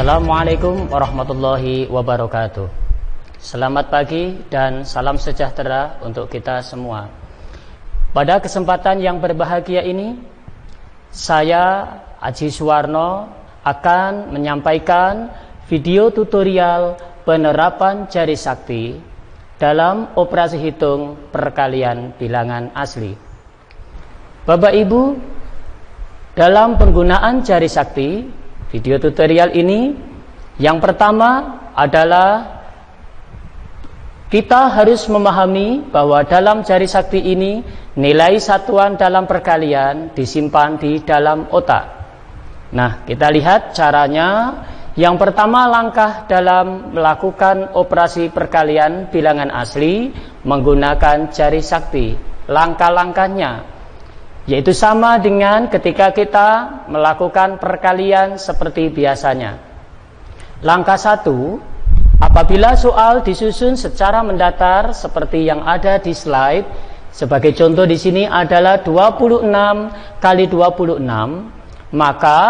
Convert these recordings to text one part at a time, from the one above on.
Assalamualaikum warahmatullahi wabarakatuh. Selamat pagi dan salam sejahtera untuk kita semua. Pada kesempatan yang berbahagia ini, saya Aji Suwarno akan menyampaikan video tutorial penerapan jari sakti dalam operasi hitung perkalian bilangan asli. Bapak Ibu, dalam penggunaan jari sakti, video tutorial ini yang pertama adalah kita harus memahami bahwa dalam jari sakti ini nilai satuan dalam perkalian disimpan di dalam otak. Nah, kita lihat caranya. Yang pertama, langkah dalam melakukan operasi perkalian bilangan asli menggunakan jari sakti. Langkah-langkahnya yaitu sama dengan ketika kita melakukan perkalian seperti biasanya. Langkah 1, apabila soal disusun secara mendatar seperti yang ada di slide, sebagai contoh di sini adalah 26 kali 26, maka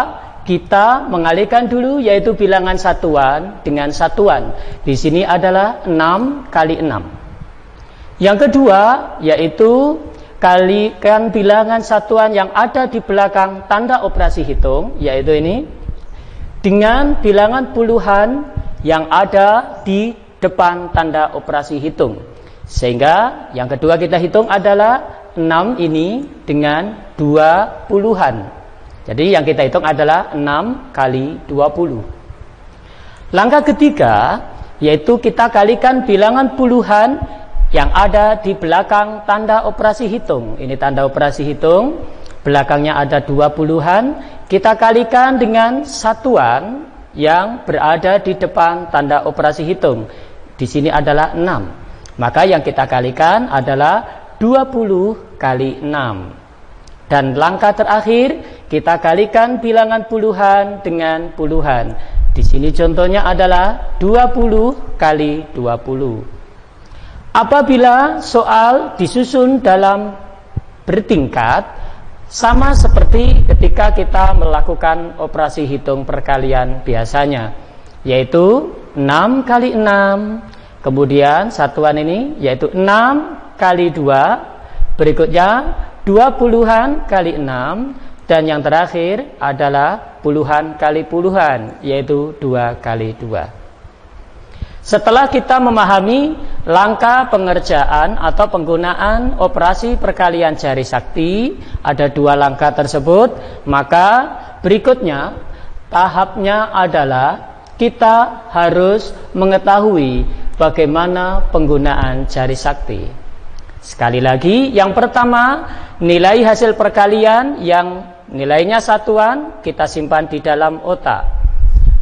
kita mengalihkan dulu yaitu bilangan satuan dengan satuan. Di sini adalah 6 kali 6. Yang kedua yaitu kalikan bilangan satuan yang ada di belakang tanda operasi hitung, yaitu ini, dengan bilangan puluhan yang ada di depan tanda operasi hitung. Sehingga yang kedua kita hitung adalah 6 ini dengan 2 puluhan. Jadi yang kita hitung adalah 6 kali 20. Langkah ketiga yaitu kita kalikan bilangan puluhan yang ada di belakang tanda operasi hitung. Ini tanda operasi hitung, belakangnya ada 2 puluhan, kita kalikan dengan satuan yang berada di depan tanda operasi hitung. Di sini adalah 6. Maka yang kita kalikan adalah 20 kali 6. Dan langkah terakhir, kita kalikan bilangan puluhan dengan puluhan. Di sini contohnya adalah 20 kali 20. Apabila soal disusun dalam bertingkat, sama seperti ketika kita melakukan operasi hitung perkalian biasanya, yaitu 6 kali 6, kemudian satuan ini yaitu 6 kali 2, berikutnya 2 puluhan kali 6, dan yang terakhir adalah puluhan kali puluhan, yaitu 2 kali 2. Setelah kita memahami langkah pengerjaan atau penggunaan operasi perkalian jari sakti, ada 2 langkah tersebut, maka berikutnya tahapnya adalah kita harus mengetahui bagaimana penggunaan jari sakti. Sekali lagi, yang pertama, nilai hasil perkalian yang nilainya satuan kita simpan di dalam otak.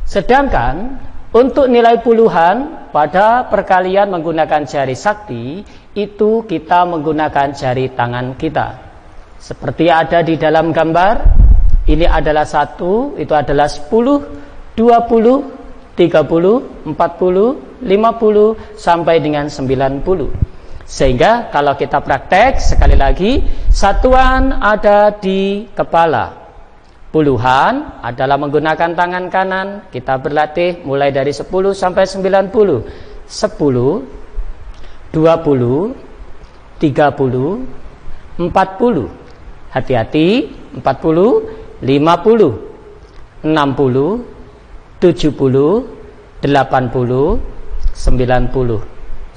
Sedangkan untuk nilai puluhan pada perkalian menggunakan jari sakti, itu kita menggunakan jari tangan kita. Seperti ada di dalam gambar, ini adalah 1, itu adalah 10, 20, 30, 40, 50, sampai dengan 90. Sehingga kalau kita praktek, sekali lagi, satuan ada di kepala. Puluhan adalah menggunakan tangan kanan. Kita berlatih mulai dari 10 sampai 90. 10, 20, 30, 40. Hati-hati, 40, 50, 60, 70, 80, 90.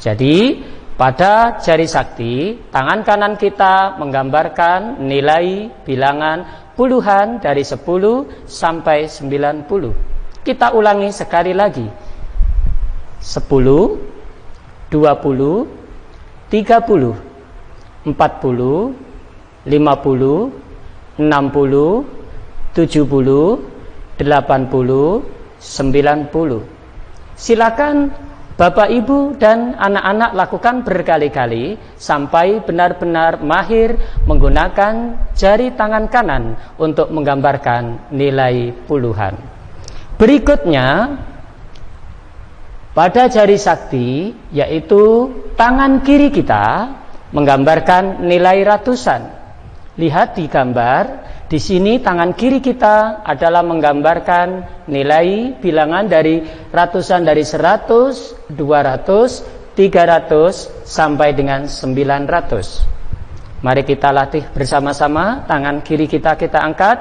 Jadi pada jari sakti, tangan kanan kita menggambarkan nilai bilangan puluhan dari 10 sampai 90. Kita ulangi sekali lagi. 10, 20, 30, 40, 50, 60, 70, 80, 90. Silakan Bapak, Ibu, dan anak-anak lakukan berkali-kali sampai benar-benar mahir menggunakan jari tangan kanan untuk menggambarkan nilai puluhan. Berikutnya, pada jari sakti, yaitu tangan kiri kita menggambarkan nilai ratusan. Lihat di gambar, Di sini tangan kiri kita adalah menggambarkan nilai bilangan dari ratusan dari 100, 200, 300 sampai dengan 900. Mari kita latih bersama-sama. Tangan kiri kita angkat.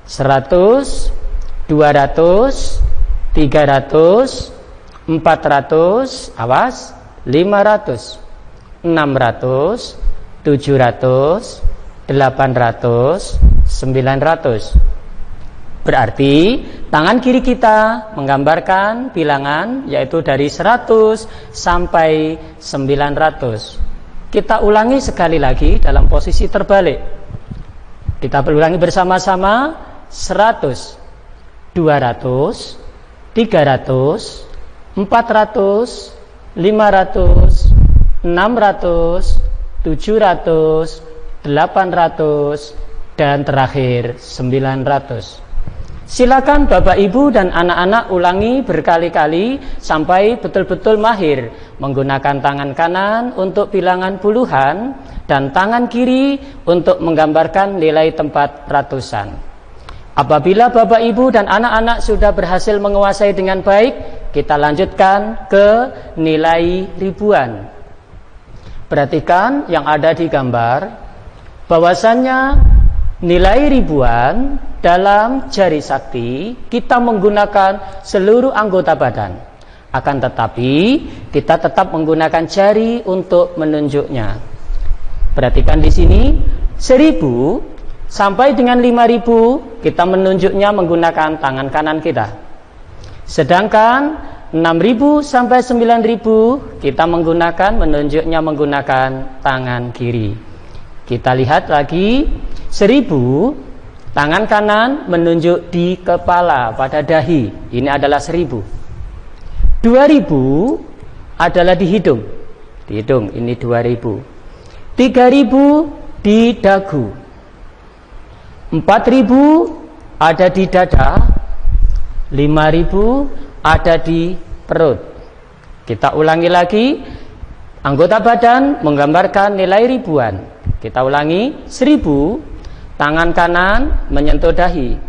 100, 200, 300, 400, awas, 500, 600, 700, 800, 900. Berarti tangan kiri kita menggambarkan bilangan yaitu dari 100 sampai 900. Kita ulangi sekali lagi dalam posisi terbalik. Kita ulangi bersama-sama. 100, 200, 300, 400, 500, 600, 700, 800, dan terakhir 900. Silakan Bapak Ibu dan anak-anak ulangi berkali-kali sampai betul-betul mahir menggunakan tangan kanan untuk bilangan puluhan dan tangan kiri untuk menggambarkan nilai tempat ratusan. Apabila Bapak Ibu dan anak-anak sudah berhasil menguasai dengan baik, kita lanjutkan ke nilai ribuan. Perhatikan yang ada di gambar, bahwasannya nilai ribuan dalam jari sakti kita menggunakan seluruh anggota badan. Akan tetapi kita tetap menggunakan jari untuk menunjuknya. Perhatikan di sini 1000 sampai dengan 5000 kita menunjuknya menggunakan tangan kanan kita. Sedangkan 6.000 sampai 9.000 kita menunjuknya menggunakan tangan kiri. Kita lihat lagi 1000 tangan kanan menunjuk di kepala pada dahi. Ini adalah 1000. 2000 adalah di hidung. Di hidung ini 2000. 3000 di dagu. 4000 ada di dada. 5000 ada di perut. Kita ulangi lagi. Anggota badan menggambarkan nilai ribuan. Kita ulangi. 1000 tangan kanan menyentuh dahi.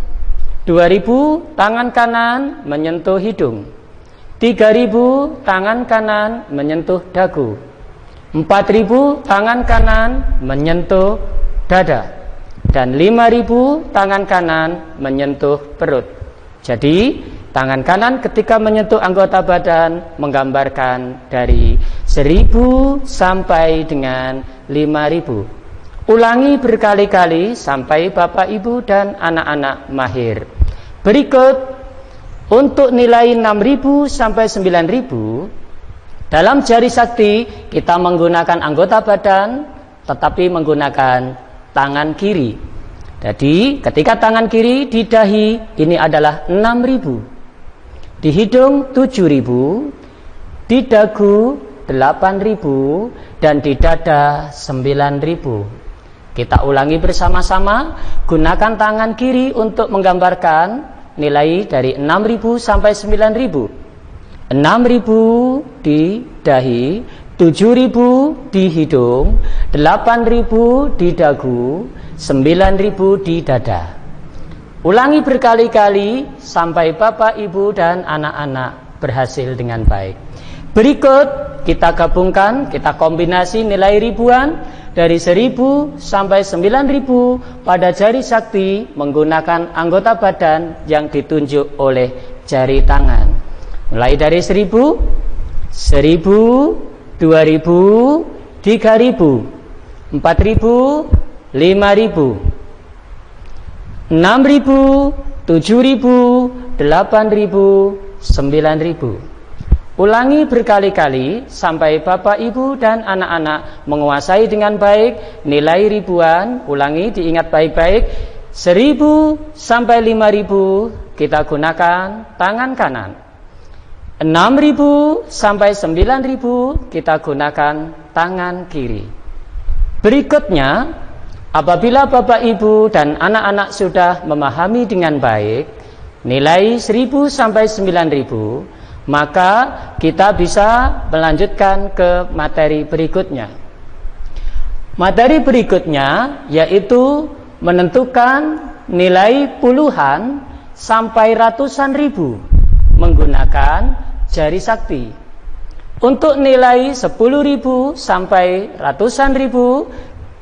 2000 tangan kanan menyentuh hidung. 3000 tangan kanan menyentuh dagu. 4000 tangan kanan menyentuh dada. Dan 5000 tangan kanan menyentuh perut. Jadi tangan kanan ketika menyentuh anggota badan menggambarkan dari 1000 sampai dengan 5000. Ulangi berkali-kali sampai Bapak Ibu dan anak-anak mahir. Berikut untuk nilai 6.000 sampai 9.000 dalam jari sakti kita menggunakan anggota badan tetapi menggunakan tangan kiri. Jadi ketika tangan kiri di dahi ini adalah 6.000, di hidung 7.000, di dagu 8.000, dan di dada 9.000. Kita ulangi bersama-sama. Gunakan tangan kiri untuk menggambarkan nilai dari 6.000 sampai 9.000. 6.000 di dahi, 7.000 di hidung, 8.000 di dagu, 9.000 di dada. Ulangi berkali-kali sampai Bapak, Ibu, dan anak-anak berhasil dengan baik. Berikut kita gabungkan, kita kombinasi nilai ribuan dari 1000 sampai 9.000 pada jari sakti menggunakan anggota badan yang ditunjuk oleh jari tangan. Mulai dari 1000, 1000, 2000, 3000, 4000, 5000, 6000, 7000, 8000, 9000. Ulangi berkali-kali sampai Bapak, Ibu, dan anak-anak menguasai dengan baik nilai ribuan. Ulangi, diingat baik-baik. 1000 sampai 5000 kita gunakan tangan kanan. 6.000 sampai 9.000 kita gunakan tangan kiri. Berikutnya, apabila Bapak, Ibu, dan anak-anak sudah memahami dengan baik nilai 1000 sampai 9.000, maka kita bisa melanjutkan ke materi berikutnya. Materi berikutnya yaitu menentukan nilai puluhan sampai ratusan ribu menggunakan jari sakti. Untuk nilai 10.000 sampai ratusan ribu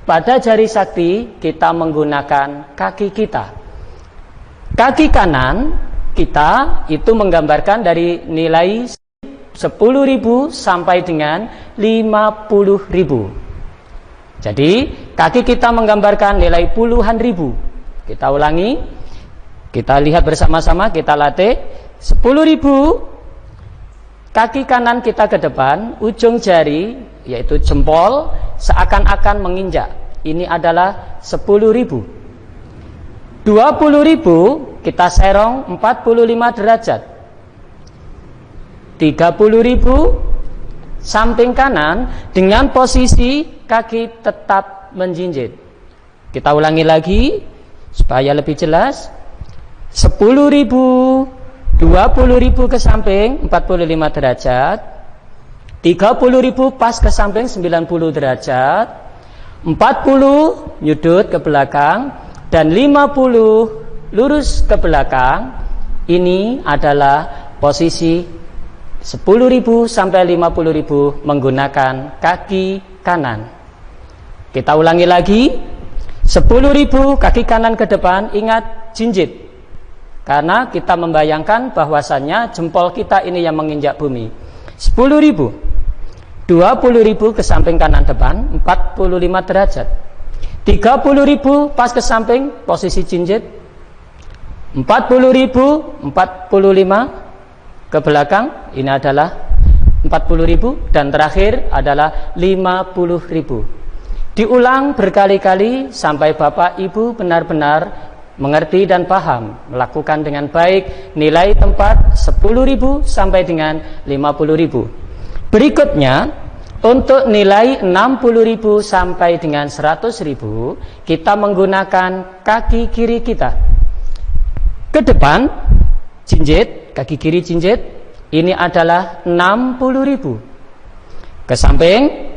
pada jari sakti kita menggunakan kaki kita. Kaki kanan kita itu menggambarkan dari nilai 10.000 sampai dengan 50.000. Jadi kaki kita menggambarkan nilai puluhan ribu. Kita ulangi, kita lihat bersama-sama, kita latih. 10.000, kaki kanan kita ke depan, ujung jari yaitu jempol seakan-akan menginjak. Ini adalah 10.000. 20.000 kita serong 45 derajat. 30.000 samping kanan dengan posisi kaki tetap menjinjit. Kita ulangi lagi supaya lebih jelas. 10.000, 20.000 ke samping 45 derajat, 30.000 pas ke samping 90 derajat, 40 nyudut ke belakang, dan 50 lurus ke belakang. Ini adalah posisi 10.000 sampai 50.000 menggunakan kaki kanan. Kita ulangi lagi. 10.000 kaki kanan ke depan, ingat jinjit. Karena kita membayangkan bahwasannya jempol kita ini yang menginjak bumi. 10.000, 20.000 ke samping kanan depan 45 derajat. 30.000 pas ke samping posisi jinjit. 40.000 45 ke belakang, ini adalah 40.000, dan terakhir adalah 50.000. Diulang berkali-kali sampai Bapak Ibu benar-benar mengerti dan paham, melakukan dengan baik nilai tempat 10.000 sampai dengan 50.000. Berikutnya, untuk nilai 60.000 sampai dengan 100.000, kita menggunakan kaki kiri kita. Ke depan, jinjit, kaki kiri jinjit, ini adalah 60.000. Ke samping,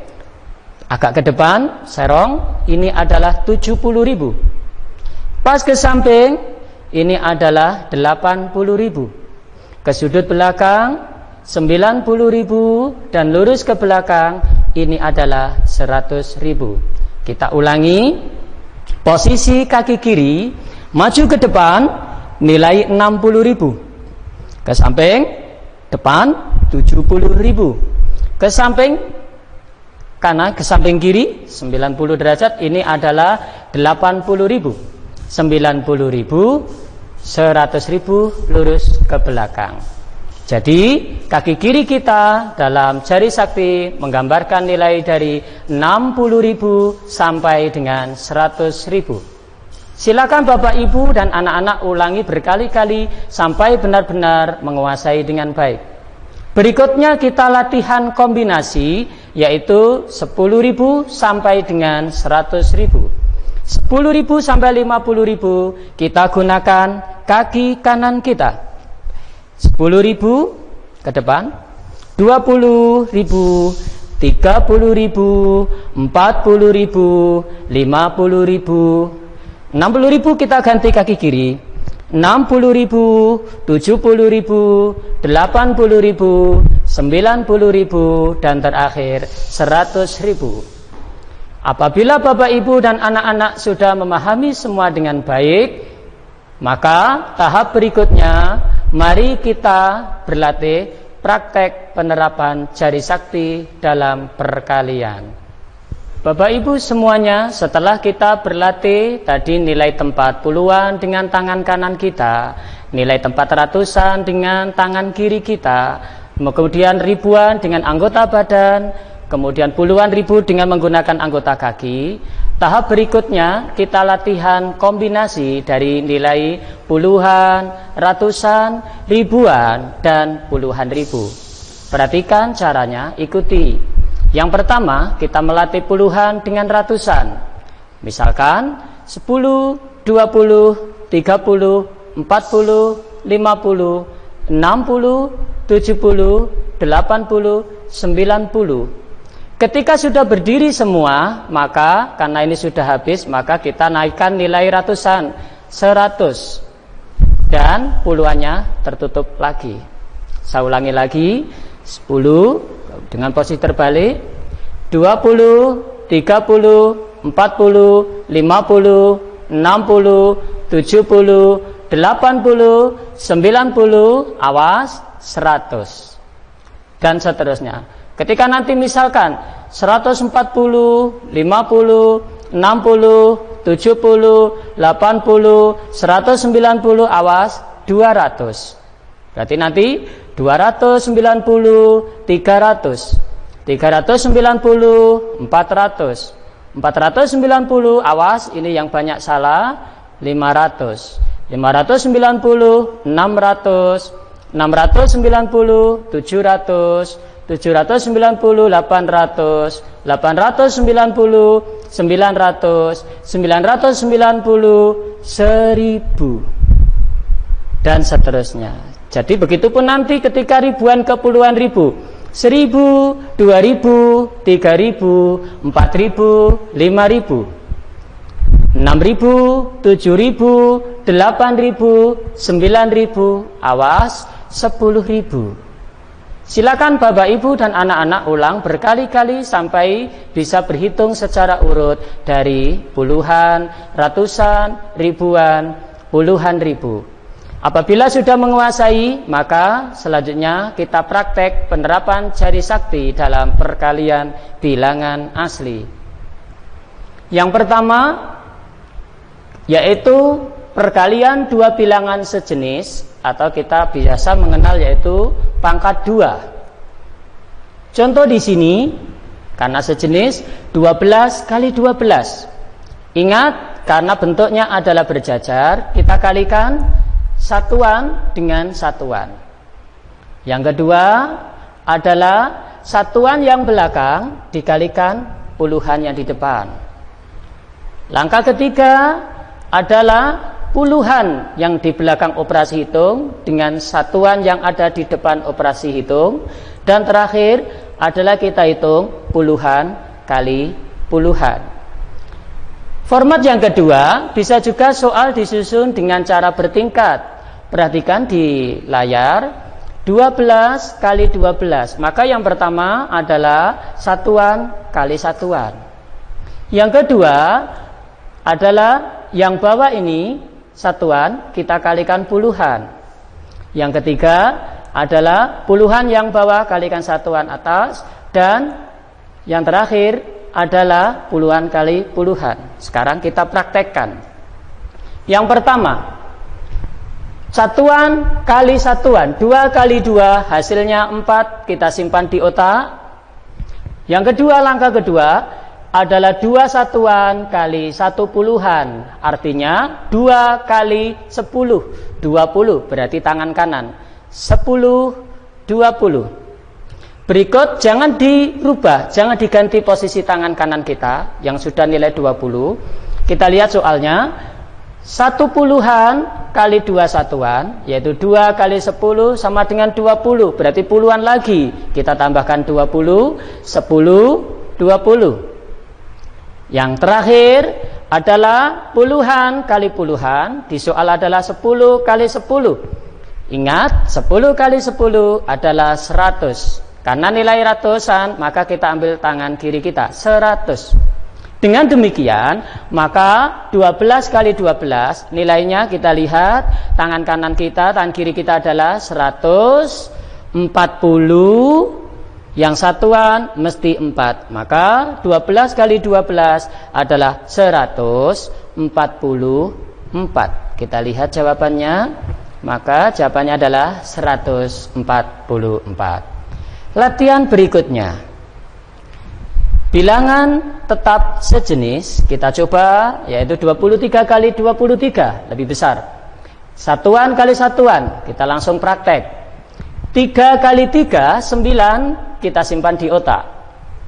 agak ke depan, serong, ini adalah 70.000. Pas ke samping, ini adalah 80.000. Ke sudut belakang 90.000, dan lurus ke belakang ini adalah 100.000. Kita ulangi. Posisi kaki kiri maju ke depan nilai 60.000. Ke samping depan 70.000. Ke samping kanan, ke samping kiri 90 derajat, ini adalah 80.000. 90.000, 100.000 lurus ke belakang. Jadi kaki kiri kita dalam jari sakti menggambarkan nilai dari 60.000 sampai dengan 100.000. Silakan Bapak Ibu dan anak-anak ulangi berkali-kali sampai benar-benar menguasai dengan baik. Berikutnya kita latihan kombinasi, yaitu 10.000 sampai dengan 100.000. 10.000 sampai 50.000 kita gunakan kaki kanan kita. 10.000 ke depan, 20.000, 30.000, 40.000, 50.000, 60.000 kita ganti kaki kiri. 60.000, 70.000, 80.000, 90.000, dan terakhir 100.000. Apabila Bapak Ibu dan anak-anak sudah memahami semua dengan baik, maka tahap berikutnya mari kita berlatih praktek penerapan jari sakti dalam perkalian. Bapak Ibu semuanya, setelah kita berlatih tadi nilai tempat puluhan dengan tangan kanan kita, nilai tempat ratusan dengan tangan kiri kita, kemudian ribuan dengan anggota badan, kemudian puluhan ribu dengan menggunakan anggota kaki. Tahap berikutnya kita latihan kombinasi dari nilai puluhan, ratusan, ribuan, dan puluhan ribu. Perhatikan caranya, ikuti. Yang pertama, kita melatih puluhan dengan ratusan. Misalkan 10, 20, 30, 40, 50, 60, 70, 80, 90. Ketika sudah berdiri semua, maka karena ini sudah habis, maka kita naikkan nilai ratusan, 100. Dan puluhannya tertutup lagi. Saya ulangi lagi, 10 dengan posisi terbalik, 20, 30, 40, 50, 60, 70, 80, 90, awas, 100. Dan seterusnya. Ketika nanti misalkan 140, 50, 60, 70, 80, 190, awas, 200. Berarti nanti 290, 300, 390, 400, 490, awas, ini yang banyak salah, 500, 590, 600, 690, 700, 790, 800, 890, 900, 990, 1000, dan seterusnya. Jadi begitupun nanti ketika ribuan ke puluhan ribu, 1000, 2000, 3000, 4000, 5000, 6000, 7000, 8000, 9000, awas, 10.000. Silakan Bapak Ibu dan anak-anak ulang berkali-kali sampai bisa berhitung secara urut dari puluhan, ratusan, ribuan, puluhan ribu. Apabila sudah menguasai, maka selanjutnya kita praktek penerapan jari sakti dalam perkalian bilangan asli. Yang pertama yaitu perkalian dua bilangan sejenis, atau kita biasa mengenal yaitu pangkat 2. Contoh di sini, karena sejenis 12 kali 12. Ingat, karena bentuknya adalah berjajar, kita kalikan satuan dengan satuan. Yang kedua adalah satuan yang belakang dikalikan puluhan yang di depan. Langkah ketiga adalah puluhan yang di belakang operasi hitung dengan satuan yang ada di depan operasi hitung. Dan terakhir adalah kita hitung puluhan kali puluhan. Format yang kedua bisa juga soal disusun dengan cara bertingkat. Perhatikan di layar, 12 kali 12. Maka yang pertama adalah satuan kali satuan. Yang kedua adalah yang bawah ini satuan kita kalikan puluhan. Yang ketiga adalah puluhan yang bawah kalikan satuan atas. Dan yang terakhir adalah puluhan kali puluhan. Sekarang kita praktekkan. Yang pertama, satuan kali satuan, 2 kali 2 hasilnya 4, kita simpan di otak. Yang kedua, langkah kedua adalah 2 satuan kali 1 puluhan, artinya 2 kali 10, 20, berarti tangan kanan, 10, 20. Berikut jangan dirubah, jangan diganti posisi tangan kanan kita yang sudah nilai 20. Kita lihat soalnya, 1 puluhan kali 2 satuan, yaitu 2 kali 10 sama dengan 20, berarti puluhan lagi, kita tambahkan 20, 10, 20. Yang terakhir adalah puluhan kali puluhan. Di soal adalah 10 kali 10. Ingat, 10 kali 10 adalah 100. Karena nilai ratusan, maka kita ambil tangan kiri kita, 100. Dengan demikian, maka 12 kali 12 nilainya kita lihat, tangan kanan kita, tangan kiri kita adalah 140. Yang satuan mesti 4. Maka 12 kali 12 adalah 144. Kita lihat jawabannya. Maka jawabannya adalah 144. Latihan berikutnya. Bilangan tetap sejenis kita coba, yaitu 23 kali 23, lebih besar. Satuan kali satuan, kita langsung praktek. 3 kali 3, 9, kita simpan di otak,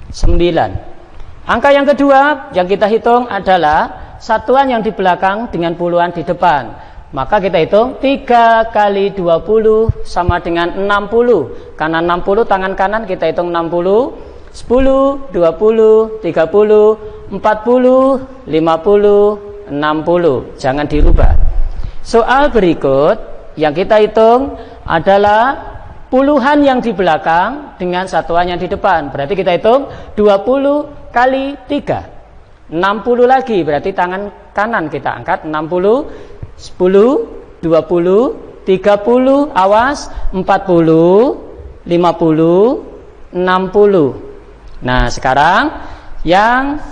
9. Angka yang kedua yang kita hitung adalah satuan yang di belakang dengan puluhan di depan. Maka kita hitung 3 kali 20 sama dengan 60. Karena 60 tangan kanan kita hitung 60. 10, 20, 30, 40, 50, 60. Jangan dirubah. Soal berikut yang kita hitung adalah puluhan yang di belakang dengan satuan yang di depan. Berarti kita hitung 20 kali 3. 60 lagi, berarti tangan kanan kita angkat 60, 10, 20, 30, awas 40, 50, 60. Nah, sekarang yang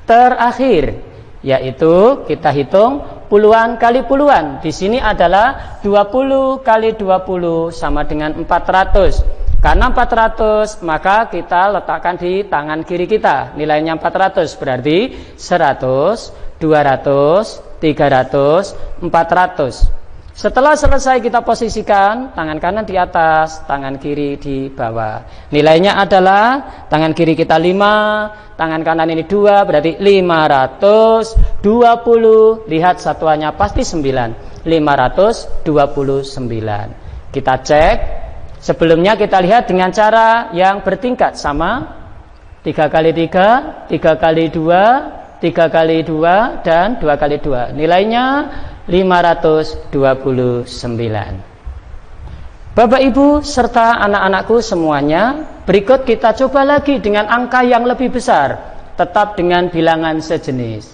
terakhir yaitu kita hitung puluhan kali puluhan. Di sini adalah 20 kali 20 sama dengan 400. Karena 400 maka kita letakkan di tangan kiri kita. Nilainya 400 berarti 100, 200, 300, 400. Setelah selesai kita posisikan tangan kanan di atas, tangan kiri di bawah. Nilainya adalah tangan kiri kita 5, tangan kanan ini 2, berarti 520. Lihat satuannya pasti 9. 529. Kita cek. Sebelumnya kita lihat dengan cara yang bertingkat sama. 3 kali 3, 3 kali 2, 3 kali 2, dan 2 kali 2. Nilainya 529. Bapak Ibu serta anak-anakku semuanya, berikut kita coba lagi dengan angka yang lebih besar, tetap dengan bilangan sejenis.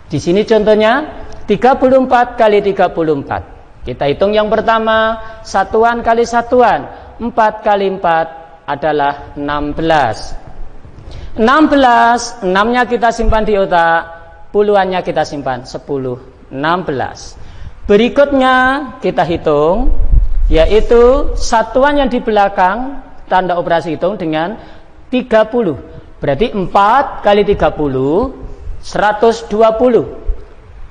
Di sini contohnya 34 kali 34. Kita hitung yang pertama, satuan kali satuan. 4 kali 4 adalah 16. 16, 6-nya kita simpan di otak, puluhannya kita simpan 10. 16. Berikutnya kita hitung, yaitu satuan yang di belakang tanda operasi hitung dengan 30. Berarti 4 kali 30 120.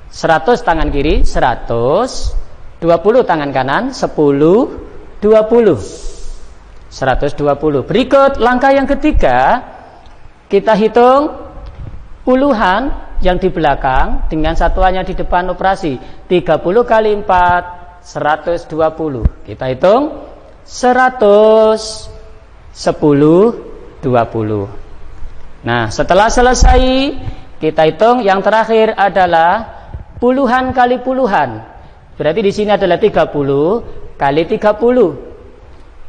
100 tangan kiri 100, 20 tangan kanan 10, 20. 120. Berikut langkah yang ketiga, kita hitung puluhan yang di belakang dengan satuannya di depan operasi. 30 kali 4 120. Kita hitung 100, 10, 20. Nah, setelah selesai kita hitung yang terakhir adalah puluhan kali puluhan. Berarti di sini adalah 30 kali 30.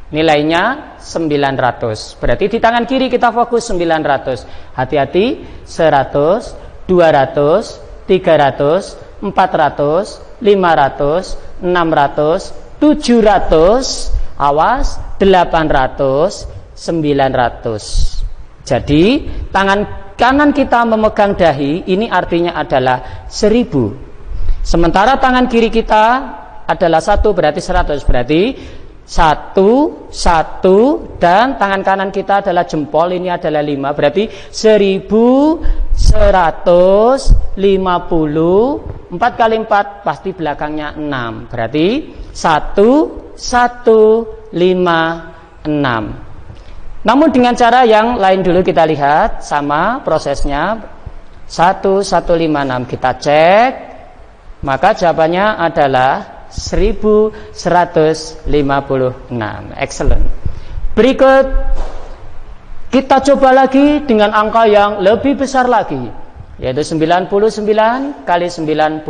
Nilainya 900. Berarti di tangan kiri kita fokus 900. Hati-hati, 100, 200, 300, 400, 500, 600, 700, awas 800, 900. Jadi tangan kanan kita memegang dahi, ini artinya adalah 1000. Sementara tangan kiri kita adalah 1, berarti 100. Berarti 1, 1, dan tangan kanan kita adalah jempol, ini adalah 5. Berarti 1150. 4 kali 4 pasti belakangnya 6. Berarti 1, 1, 5, 6. Namun dengan cara yang lain dulu kita lihat sama prosesnya. 1, 1, 5, 6 kita cek. Maka jawabannya adalah 1156. Excellent. Berikut kita coba lagi dengan angka yang lebih besar lagi, yaitu 99 kali 99.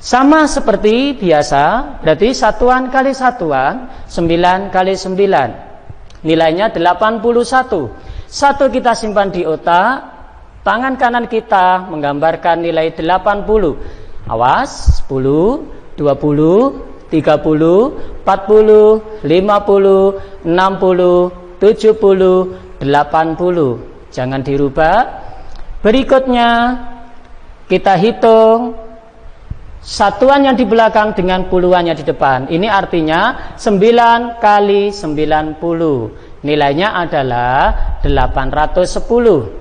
Sama seperti biasa, berarti satuan kali satuan, 9 kali 9. Nilainya 81. 1 kita simpan di otak, tangan kanan kita menggambarkan nilai 80. Awas, 10, 20, 30, 40, 50, 60, 70, 80. Jangan dirubah. Berikutnya kita hitung satuan yang di belakang dengan puluhan yang di depan. Ini artinya 9 kali 90. Nilainya adalah 810.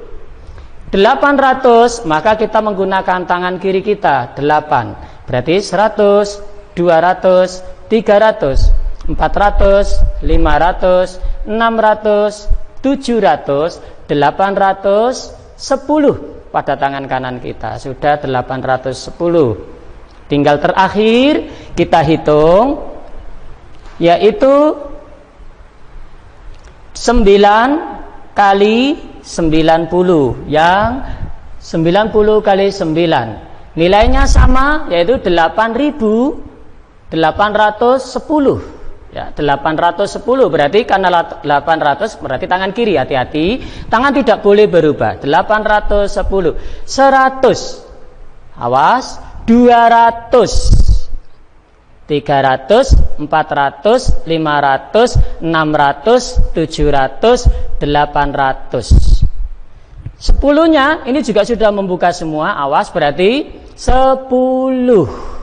800, maka kita menggunakan tangan kiri kita 8. Berarti 100, 200, 300, 400, 500, 600, 700, 810 pada tangan kanan kita. Sudah 810. Tinggal terakhir kita hitung, yaitu 9 kali 90, yang 90 kali 9. Nilainya sama, yaitu 8.810. Ya, 810 berarti karena 800 berarti tangan kiri, hati-hati, tangan tidak boleh berubah. 810, 100, awas, 200, 300, 400, 500, 600, 700, 800. 10-nya ini juga sudah membuka semua, awas, berarti 10.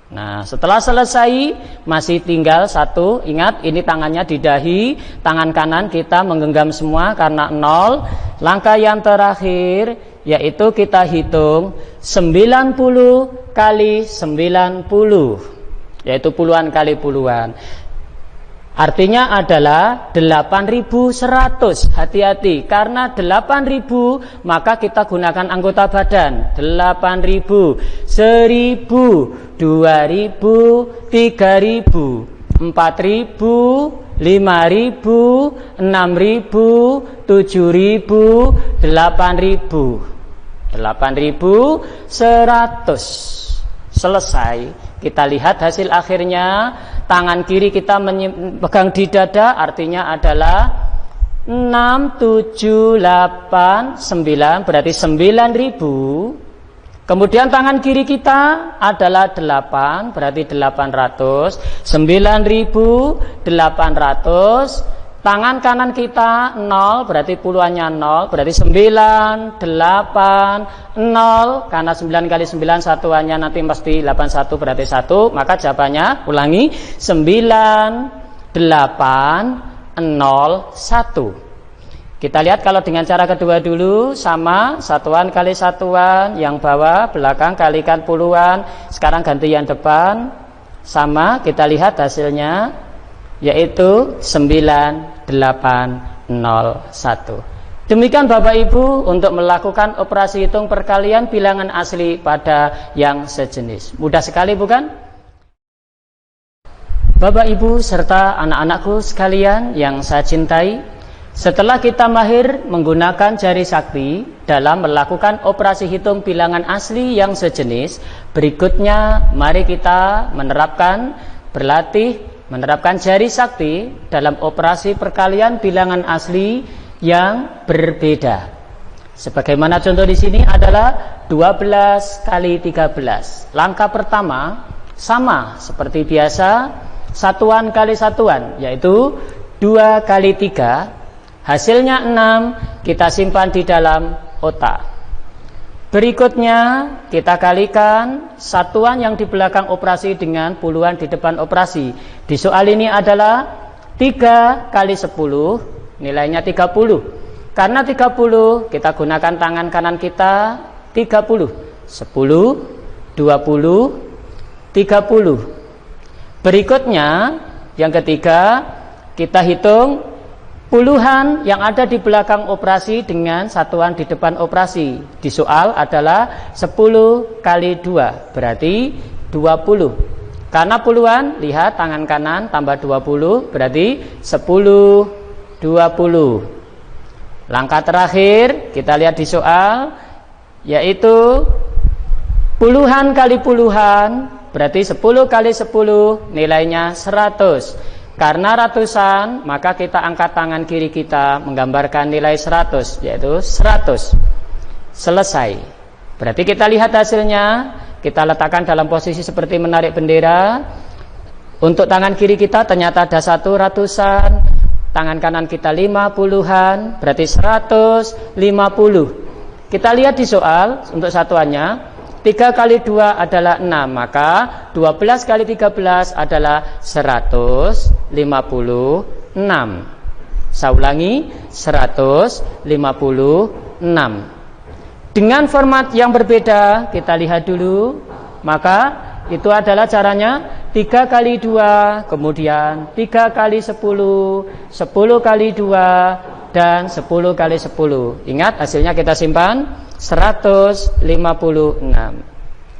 Nah, setelah selesai masih tinggal satu. Ingat, ini tangannya di dahi, tangan kanan kita menggenggam semua karena 0. Langkah yang terakhir yaitu kita hitung 90 kali 90, yaitu puluhan kali puluhan. Artinya adalah 8.100. Hati-hati, karena 8.000 maka kita gunakan anggota badan. 8.000, 1.000, 2.000, 3.000, 4.000, 5.000, 6.000, 7.000, 8.000. 8.100. Selesai. Kita lihat hasil akhirnya. Tangan kiri kita pegang di dada, artinya adalah 6, 7, 8, 9, berarti 9.000. Kemudian tangan kiri kita adalah 8, berarti 800. 9.800. Tangan kanan kita 0, berarti puluhannya 0, berarti 9, 8, 0. Karena 9 kali 9 satuannya nanti mesti 81, berarti 1. Maka jawabannya, ulangi, 9, 8, 0, 1. Kita lihat kalau dengan cara kedua dulu, sama, satuan kali satuan, yang bawah, belakang kalikan puluhan. Sekarang ganti yang depan, sama, kita lihat hasilnya, yaitu 9801. Demikian Bapak Ibu untuk melakukan operasi hitung perkalian bilangan asli pada yang sejenis. Mudah sekali, bukan? Bapak Ibu serta anak-anakku sekalian yang saya cintai, setelah kita mahir menggunakan jari sakti dalam melakukan operasi hitung bilangan asli yang sejenis, berikutnya mari kita menerapkan jari sakti dalam operasi perkalian bilangan asli yang berbeda. Sebagaimana contoh di sini adalah 12 kali 13. Langkah pertama sama seperti biasa, satuan kali satuan, yaitu 2 kali 3. Hasilnya 6, kita simpan di dalam otak. Berikutnya kita kalikan satuan yang di belakang operasi dengan puluhan di depan operasi. Di soal ini adalah 3 kali 10, nilainya 30. Karena 30 kita gunakan tangan kanan kita 30. 10, 20, 30. Berikutnya yang ketiga kita hitung puluhan yang ada di belakang operasi dengan satuan di depan operasi. Di soal adalah 10 kali 2, berarti 20. Karena puluhan, lihat tangan kanan tambah 20, berarti 10, 20. Langkah terakhir, kita lihat di soal, yaitu puluhan kali puluhan, berarti 10 kali 10, nilainya 100. Karena ratusan, maka kita angkat tangan kiri kita menggambarkan nilai 100, yaitu 100. Selesai. Berarti kita lihat hasilnya, kita letakkan dalam posisi seperti menarik bendera. Untuk tangan kiri kita ternyata ada 1 ratusan, tangan kanan kita 50-an, berarti 150. Kita lihat di soal untuk satuannya. 3 kali 2 adalah 6, maka 12 kali 13 adalah 156. Saya ulangi, 156. Dengan format yang berbeda, kita lihat dulu. Maka itu adalah caranya 3 kali 2, kemudian 3 kali 10, 10 kali 2, dan 10 kali 10. Ingat, hasilnya kita simpan 156.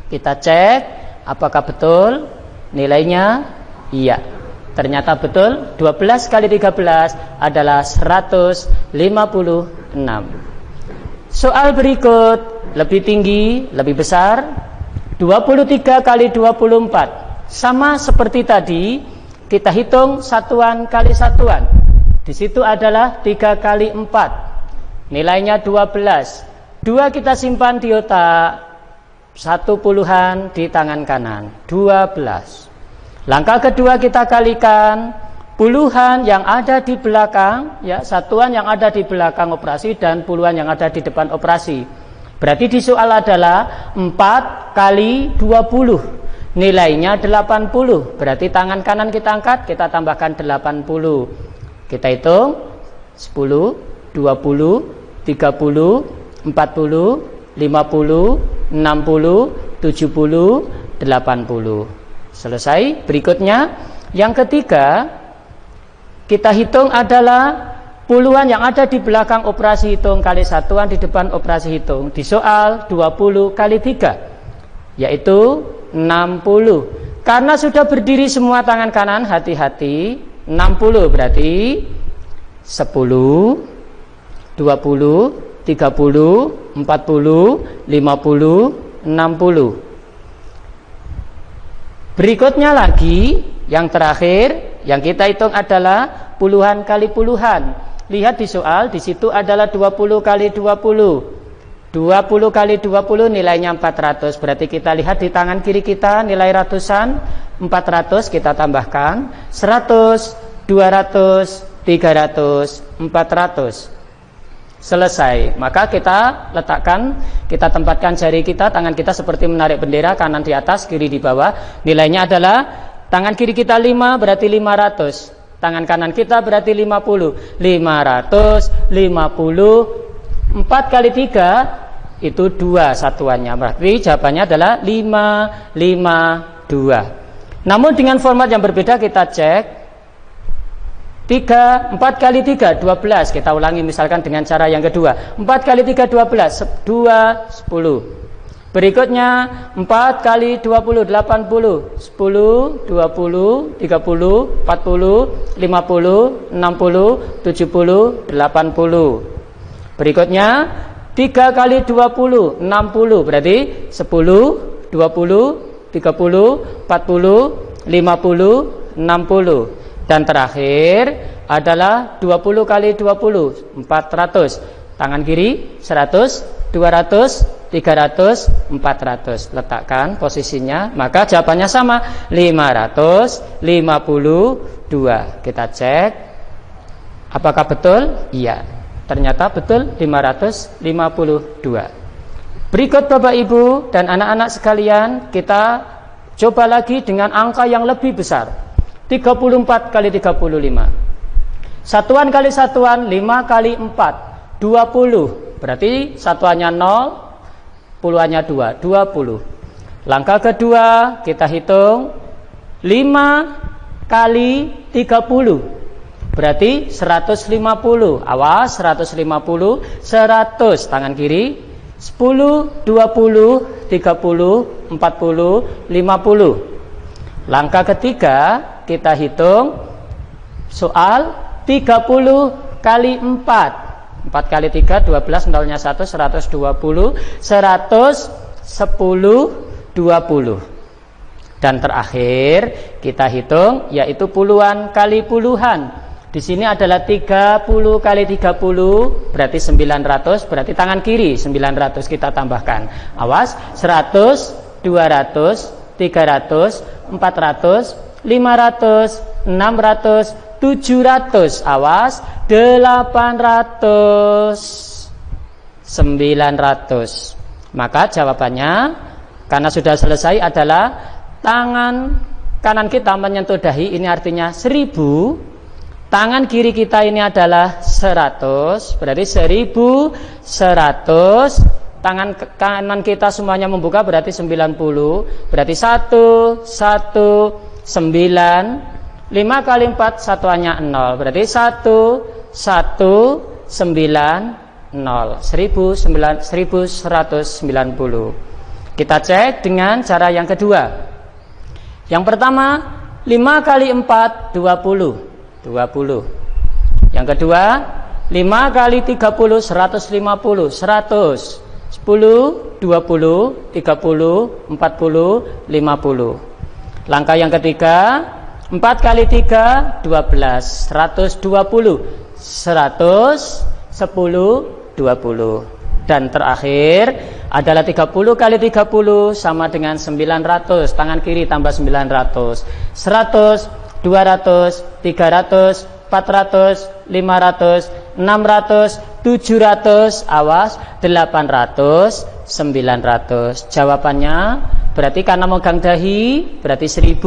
Kita cek apakah betul nilainya. Iya, Ternyata betul, 12 kali 13 adalah 156. Soal berikut lebih tinggi, lebih besar. 23 kali 24. Sama seperti tadi, kita hitung satuan kali satuan. Di situ adalah 3 kali 4. Nilainya 12. 2 kita simpan di otak, 1 puluhan di tangan kanan, 12. Langkah kedua kita kalikan puluhan yang ada di belakang, ya, satuan yang ada di belakang operasi dan puluhan yang ada di depan operasi. Berarti di soal adalah 4 kali 20. Nilainya 80. Berarti tangan kanan kita angkat, kita tambahkan 80. Kita hitung 10, 20, 30, 40, 50, 60, 70, 80. Selesai. Berikutnya yang ketiga kita hitung adalah puluhan yang ada di belakang operasi hitung kali satuan di depan operasi hitung. Di soal 20 kali 3 yaitu 60. Karena sudah berdiri semua tangan kanan, hati-hati. 60 berarti 10, 20, 30, 40, 50, 60. Berikutnya lagi, yang terakhir, yang kita hitung adalah puluhan kali puluhan. Lihat di soal, di situ adalah 20 kali 20. 20 kali 20 nilainya 400. Berarti kita lihat di tangan kiri kita nilai ratusan, 400 kita tambahkan 100, 200, 300, 400. Selesai. Maka kita letakkan, kita tempatkan jari kita, tangan kita seperti menarik bendera, kanan di atas, kiri di bawah. Nilainya adalah tangan kiri kita 5 berarti 500. Tangan kanan kita berarti 50. 550. 4 kali 3 itu 2 satuannya. Berarti jawabannya adalah 552. Namun dengan format yang berbeda kita cek. 4 kali 3, 12. Kita ulangi misalkan dengan cara yang kedua. 4 kali 3, 12. 2, 10. Berikutnya 4 kali 20, 80. 10, 20, 30, 40, 50, 60, 70, 80. Berikutnya 3 kali 20, 60. Berarti 10, 20, 30, 40, 50, 60. Dan terakhir adalah 20 kali 20, 400. Tangan kiri 100, 200, 300, 400. Letakkan posisinya, maka jawabannya sama, 552. Kita cek apakah betul? Iya, ternyata betul 552. Berikut Bapak Ibu dan anak-anak sekalian, kita coba lagi dengan angka yang lebih besar. 34 kali 35. Satuan kali satuan 5 kali 4 20. Berarti satuannya 0, puluhannya 2, 20. Langkah kedua kita hitung 5 kali 30. Berarti 150. Awas, 150, 100 tangan kiri. 10, 20, 30, 40, 50. Langkah ketiga kita hitung soal 30 kali 4. 4 kali 3, 12, nolnya 1, 120, 110, 20. Dan terakhir kita hitung yaitu puluhan kali puluhan. Di sini adalah 30 kali 30 berarti 900, berarti tangan kiri 900 kita tambahkan. Awas, 100, 200, 300, 400, 500, 600, 700. Awas, 800, 900. Maka jawabannya karena sudah selesai adalah tangan kanan kita menyentuh dahi, ini artinya 1000. Tangan kiri kita ini adalah 100, berarti 1100. Tangan kanan kita semuanya membuka berarti 90. Berarti 1, 1, 9. 5 kali 4 satuannya 0. Berarti 1, 1, 9, 0. 1190. Kita cek dengan cara yang kedua. Yang pertama, 5 kali 4 20. 20. Yang kedua, 5 kali 30 150. 100. 10, 20, 30, 40, 50. Langkah yang ketiga, 4 kali 3 12. 120. 100, 10, 20. Dan terakhir adalah 30 kali 30 sama dengan 900. Tangan kiri tambah 900. 100, 200, 300, 400, 500, 600, 700, awas, 800, 900. Jawabannya berarti karena megang dahi berarti 10,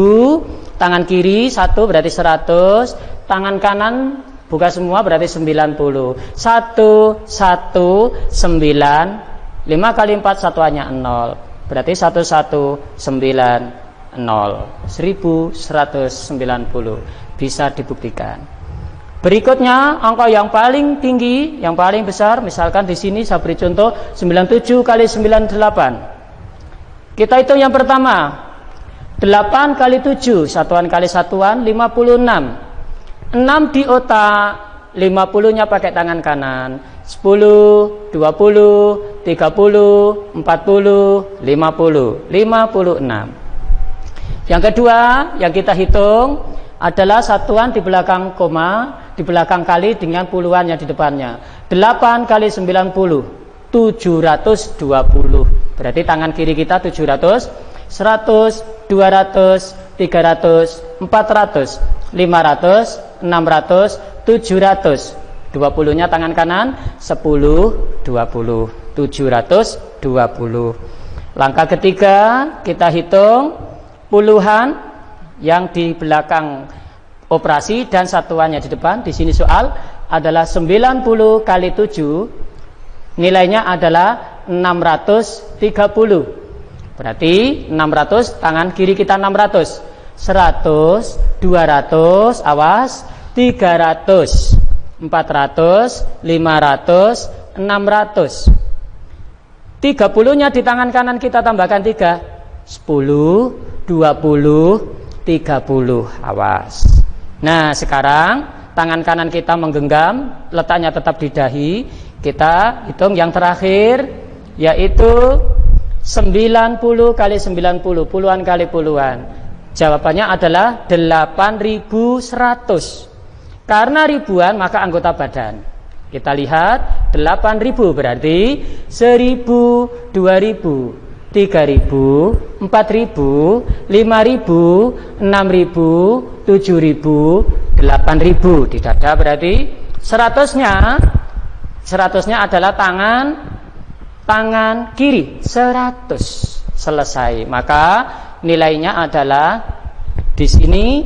tangan kiri 1 berarti 100, tangan kanan buka semua berarti 90. 1, 1, 9. 5 kali 4 satuannya 0. Berarti 1, 1, 9, 0. 1190. Bisa dibuktikan. Berikutnya angka yang paling tinggi, yang paling besar, misalkan di sini saya beri contoh 97 kali 98. Kita hitung yang pertama. 8 kali 7, satuan kali satuan 56. 6 di otak, 50-nya pakai tangan kanan. 10, 20, 30, 40, 50, 56. Yang kedua yang kita hitung adalah satuan di belakang koma, di belakang kali dengan puluhan yang di depannya. 8 kali 90, 720. Berarti tangan kiri kita 700, 100, 200, 300, 400, 500, 600, 700. 20-nya tangan kanan, 10, 20, 720. Langkah ketiga kita hitung puluhan yang di belakang operasi dan satuannya di depan. Di sini soal adalah 90 kali 7, nilainya adalah 630. Berarti 600, tangan kiri kita 600. 100, 200, awas, 300, 400, 500, 600. 30-nya di tangan kanan kita tambahkan 3. 10, 20, 30, awas. Nah sekarang tangan kanan kita menggenggam, letaknya tetap di dahi. Kita hitung yang terakhir, yaitu 90 kali 90, puluhan kali puluhan. Jawabannya adalah 8100. Karena ribuan maka anggota badan. Kita lihat 8000 berarti 1000, 2000, 3000, 4000, 5000, 6000, 7000, 8000. Di dada berarti 100-nya adalah tangan kiri 100. Selesai. Maka nilainya adalah di sini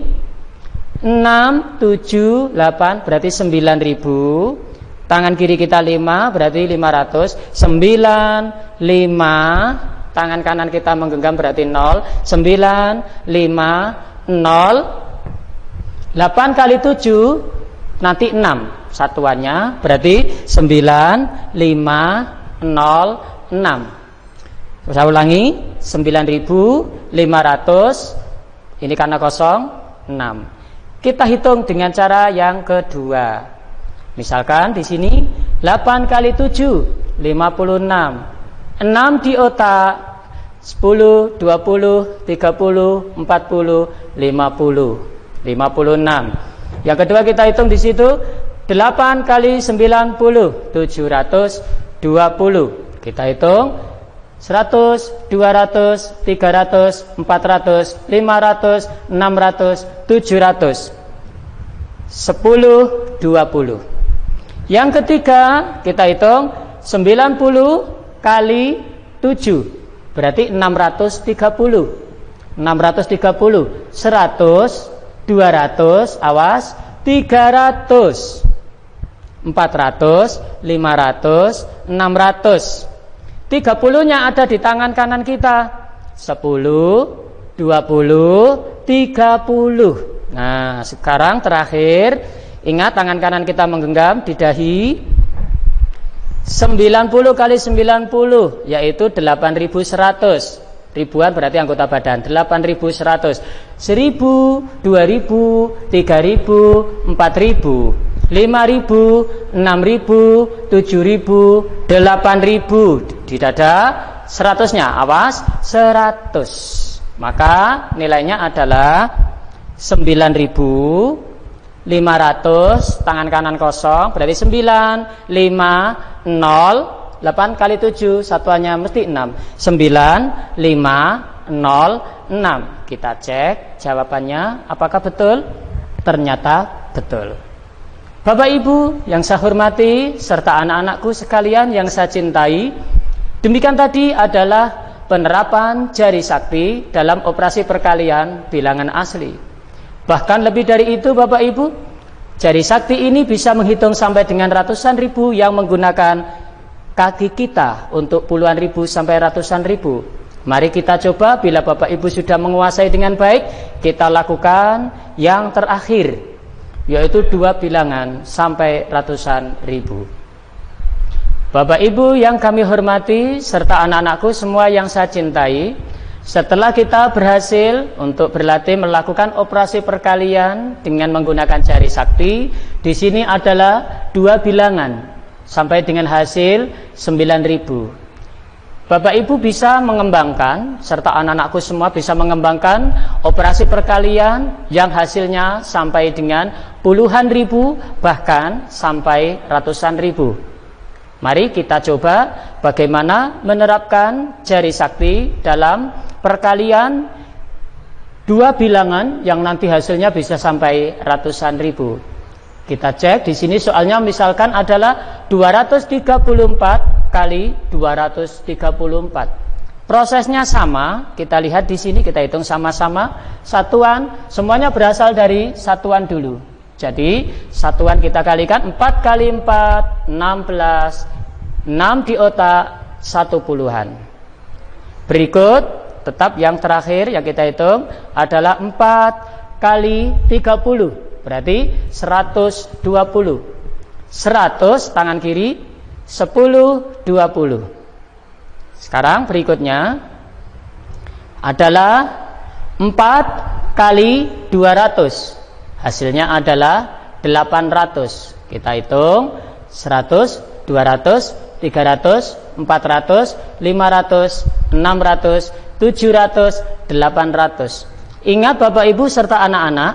6, 7, 8 berarti 9000. Tangan kiri kita 5 berarti 500. 9, 5. Tangan kanan kita menggenggam berarti 0. 9, 5, 0. 8 kali 7 nanti 6 satuannya berarti 9, 5, 0, 6. Saya ulangi, 9.500. Ini karena kosong 6. Kita hitung dengan cara yang kedua. Misalkan di sini 8 kali 7 56. 6 di otak 10, 20, 30, 40, 50, 56. Yang kedua kita hitung di situ 8 kali 90 720. Kita hitung 100, 200, 300, 400, 500, 600, 700. 10, 20. Yang ketiga kita hitung 90 kali 7 berarti 630. 630. 100, 200, awas, 300, 400, 500, 600. 30-nya ada di tangan kanan kita. 10, 20, 30. Nah, sekarang terakhir, ingat tangan kanan kita menggenggam di dahi. 90 kali 90 yaitu 8100. ribuan berarti anggota badan. 8.100, 1.000, 2.000, 3.000, 4.000, 5.000, 6.000, 7.000, 8.000. Di dada 100-nya, awas, 100. Maka nilainya adalah 9.500, tangan kanan kosong, berarti 9, 5, 0, 8 kali 7, satuannya mesti 6. 9, 5, 0, 6. Kita cek jawabannya apakah betul? Ternyata betul. Bapak Ibu yang saya hormati serta anak-anakku sekalian yang saya cintai, demikian tadi adalah penerapan jari sakti dalam operasi perkalian bilangan asli. Bahkan lebih dari itu Bapak Ibu, jari sakti ini bisa menghitung sampai dengan ratusan ribu yang menggunakan kaki kita untuk puluhan ribu sampai ratusan ribu. Mari kita coba, bila Bapak Ibu sudah menguasai dengan baik, kita lakukan yang terakhir, yaitu 2 bilangan sampai ratusan ribu. Bapak Ibu yang kami hormati serta anak-anakku semua yang saya cintai, setelah kita berhasil untuk berlatih melakukan operasi perkalian dengan menggunakan jari sakti, di sini adalah 2 bilangan sampai dengan hasil 9.000. Bapak Ibu bisa mengembangkan serta anak-anakku semua bisa mengembangkan operasi perkalian yang hasilnya sampai dengan puluhan ribu bahkan sampai ratusan ribu. Mari kita coba bagaimana menerapkan jari sakti dalam perkalian 2 bilangan yang nanti hasilnya bisa sampai ratusan ribu. Kita cek di sini soalnya misalkan adalah 234 kali 234. Prosesnya sama, kita lihat di sini, kita hitung sama-sama. Satuan semuanya berasal dari satuan dulu. Jadi satuan kita kalikan 4 kali 4, 16, 6 di otak, 1 puluhan. Berikut tetap yang terakhir yang kita hitung adalah 4 kali 30, berarti 120. 100 tangan kiri, 10, 20. Sekarang berikutnya adalah 4 kali 200. Hasilnya adalah 800. Kita hitung 100, 200, 300, 400, 500, 600, 700, 800. Ingat Bapak Ibu serta anak-anak,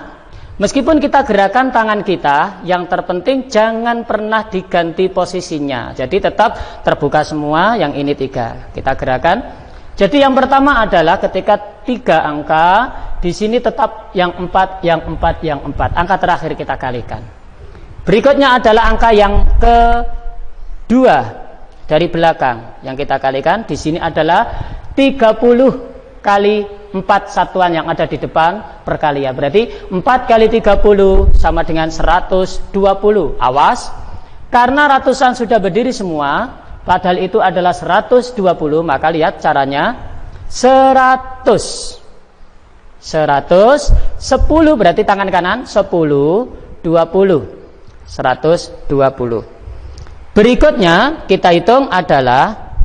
meskipun kita gerakan tangan kita, yang terpenting jangan pernah diganti posisinya. Jadi tetap terbuka semua, yang ini 3. Kita gerakan. Jadi yang pertama adalah ketika 3 angka, di sini tetap yang 4, yang 4, yang 4. Angka terakhir kita kalikan. Berikutnya adalah angka yang kedua dari belakang yang kita kalikan. Di sini adalah 30 kali 4 satuan yang ada di depan perkalian. Berarti 4 kali 30 sama dengan 120. Awas, karena ratusan sudah berdiri semua, padahal itu adalah 120, maka lihat caranya 100. 110 berarti tangan kanan 10, 20, 120. Berikutnya kita hitung adalah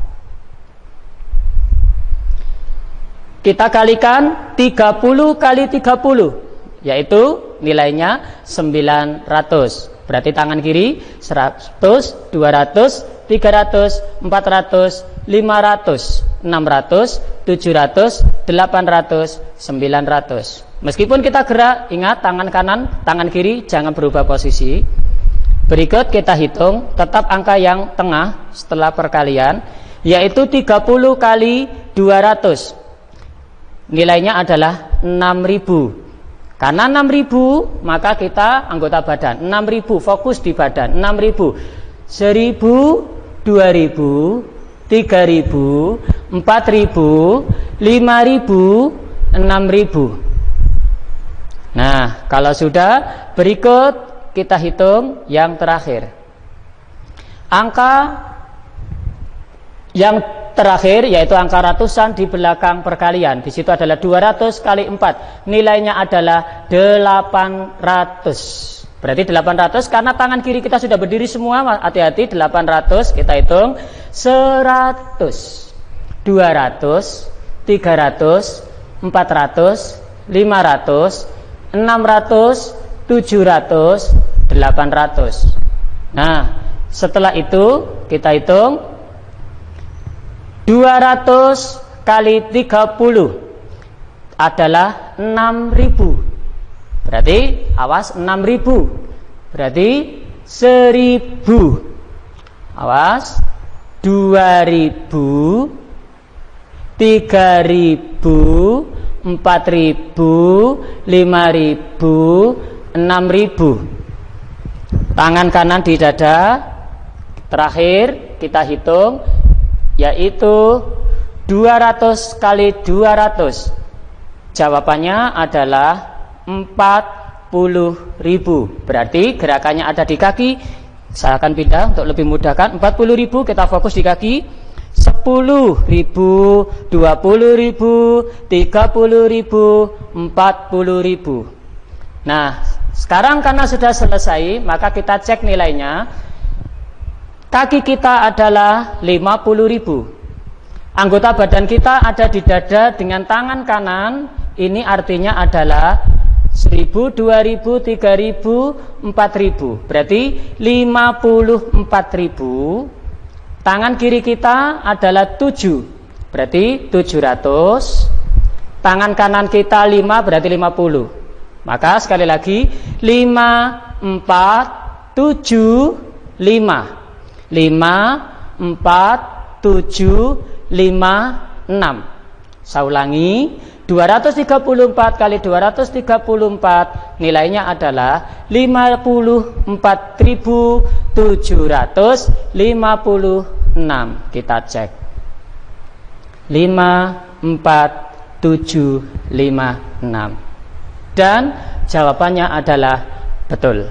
kita kalikan 30 kali 30, yaitu nilainya 900. Berarti tangan kiri 100, 200, 300, 400, 500, 600, 700, 800, 900. Meskipun kita gerak, ingat tangan kanan, tangan kiri jangan berubah posisi. Berikut kita hitung tetap angka yang tengah setelah perkalian, yaitu 30 kali 200. Nilainya adalah 6.000. Karena 6.000, maka kita anggota badan 6.000, fokus di badan 6.000. 1.000, 2.000, 3.000, 4.000, 5.000, 6.000. Nah, kalau sudah, berikut kita hitung yang terakhir. Angka yang terakhir yaitu angka ratusan di belakang perkalian. Di situ adalah 200 kali 4. Nilainya adalah 800. Berarti 800 karena tangan kiri kita sudah berdiri semua. Hati-hati, 800 kita hitung 100, 200, 300, 400, 500, 600, 700, 800. Nah, setelah itu kita hitung 200 kali 30 adalah 6.000. Berarti awas 6.000. Berarti 1.000. Awas 2.000, 3.000, 4.000, 5.000, 6.000. Tangan kanan di dada. Terakhir kita hitung, yaitu 200 kali 200. Jawabannya adalah 40.000. Berarti gerakannya ada di kaki. Saya akan pindah untuk lebih mudahkan. 40.000 kita fokus di kaki. 10.000, 20.000, 30.000, 40.000. Nah, sekarang karena sudah selesai, maka kita cek nilainya. Kaki kita adalah 50.000. Anggota badan kita ada di dada dengan tangan kanan. Ini artinya adalah 1.000, 2.000, 3.000, 4.000. Berarti 54.000. Tangan kiri kita adalah 7. Berarti 700. Tangan kanan kita 5, berarti 50. Maka sekali lagi 5, 4, 7, 5. 5, 4, 7, 5, 6. Saya ulangi, 234 kali 234 nilainya adalah 54.756. Kita cek. 54.756. Dan jawabannya adalah betul.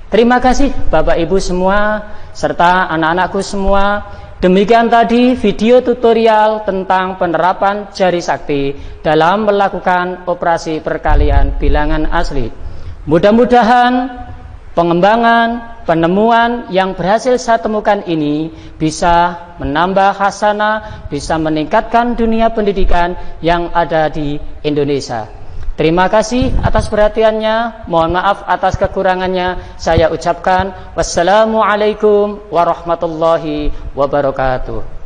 Terima kasih Bapak Ibu semua serta anak-anakku semua. Demikian tadi video tutorial tentang penerapan jari sakti dalam melakukan operasi perkalian bilangan asli. Mudah-mudahan pengembangan, penemuan yang berhasil saya temukan ini bisa menambah hasanah, bisa meningkatkan dunia pendidikan yang ada di Indonesia. Terima kasih atas perhatiannya. Mohon maaf atas kekurangannya. Saya ucapkan wassalamualaikum warahmatullahi wabarakatuh.